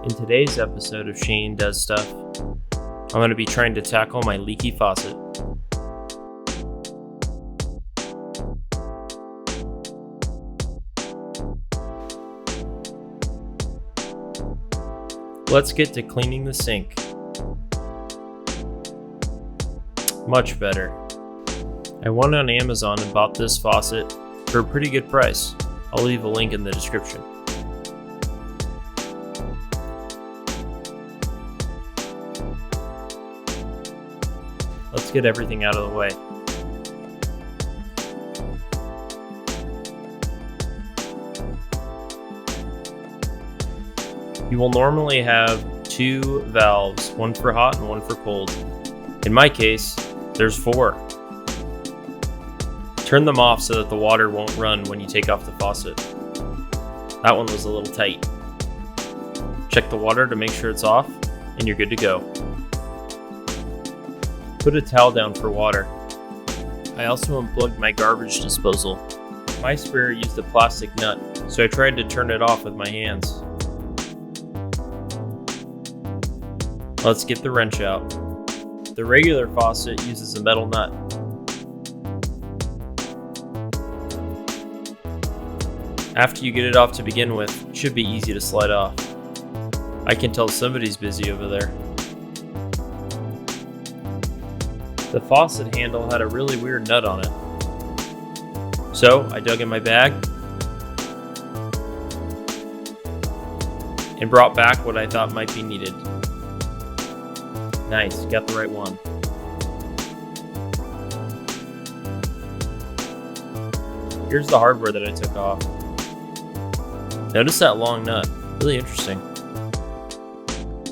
In today's episode of Shane Does Stuff, I'm going to be trying to tackle my leaky faucet. Let's get to cleaning the sink. Much better. I went on Amazon and bought this faucet for a pretty good price. I'll leave a link in the description. Let's get everything out of the way. You will normally have two valves, one for hot and one for cold. In my case, there's 4. Turn them off so that the water won't run when you take off the faucet. That one was a little tight. Check the water to make sure it's off, and you're good to go. Put a towel down for water. I also unplugged my garbage disposal. My sprayer used a plastic nut, so I tried to turn it off with my hands. Let's get the wrench out. The regular faucet uses a metal nut. After you get it off to begin with, it should be easy to slide off. I can tell somebody's busy over there. The faucet handle had a really weird nut on it. So I dug in my bag and brought back what I thought might be needed. Nice, got the right one. Here's the hardware that I took off. Notice that long nut, really interesting.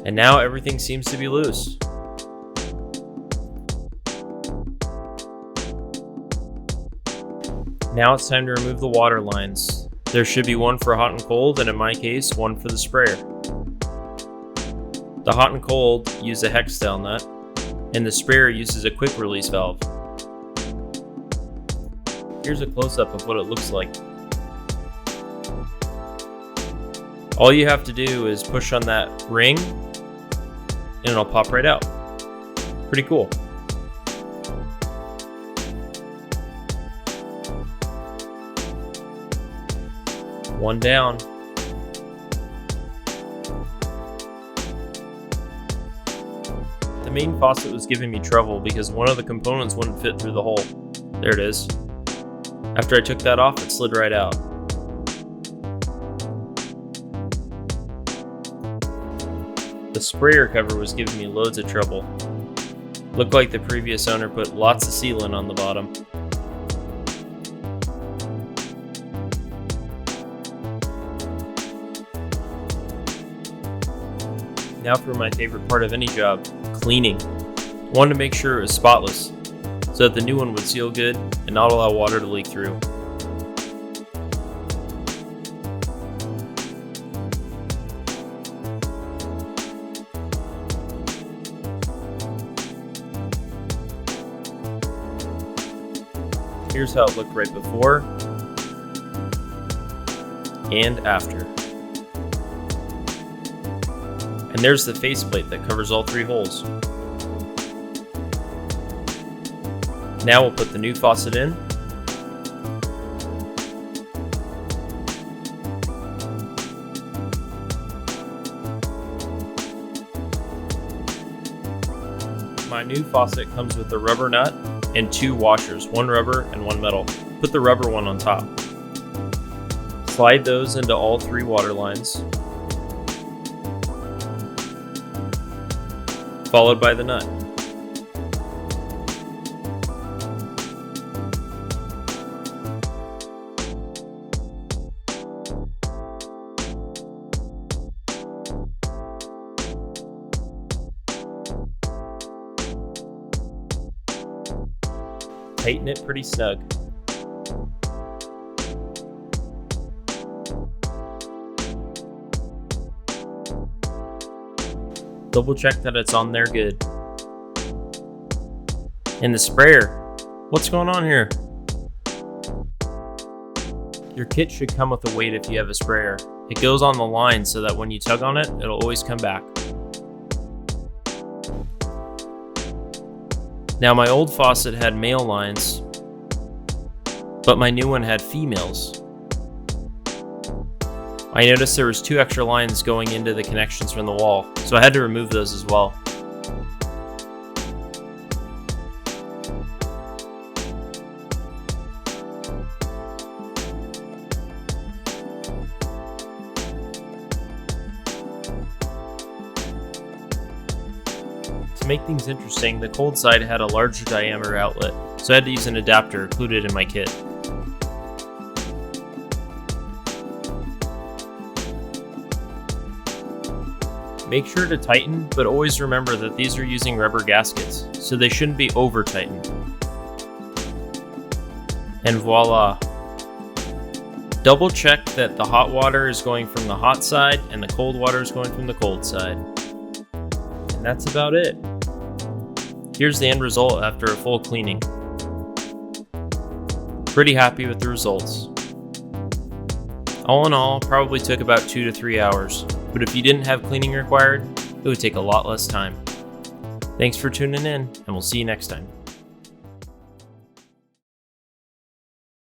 And now everything seems to be loose. Now it's time to remove the water lines. There should be one for hot and cold, and in my case, one for the sprayer. The hot and cold use a hex style nut, and the sprayer uses a quick release valve. Here's a close-up of what it looks like. All you have to do is push on that ring, and it'll pop right out. Pretty cool. One down. The main faucet was giving me trouble because one of the components wouldn't fit through the hole. There it is. After I took that off, it slid right out. The sprayer cover was giving me loads of trouble. Looked like the previous owner put lots of sealant on the bottom. Now for my favorite part of any job, cleaning. I wanted to make sure it was spotless, so that the new one would seal good and not allow water to leak through. Here's how it looked right before and after. And there's the faceplate that covers all 3 holes. Now we'll put the new faucet in. My new faucet comes with a rubber nut and 2 washers, one rubber and one metal. Put the rubber one on top. Slide those into all 3 water lines, followed by the nut. Tighten it pretty snug. Double check that it's on there good. And the sprayer. What's going on here? Your kit should come with a weight if you have a sprayer. It goes on the line so that when you tug on it, it'll always come back. Now my old faucet had male lines, but my new one had females. I noticed there was 2 extra lines going into the connections from the wall, so I had to remove those as well. To make things interesting, the cold side had a larger diameter outlet, so I had to use an adapter included in my kit. Make sure to tighten, but always remember that these are using rubber gaskets, so they shouldn't be over tightened. And voila! Double check that the hot water is going from the hot side and the cold water is going from the cold side. And that's about it. Here's the end result after a full cleaning. Pretty happy with the results. All in all, probably took about 2 to 3 hours, but if you didn't have cleaning required, it would take a lot less time. Thanks for tuning in, and we'll see you next time.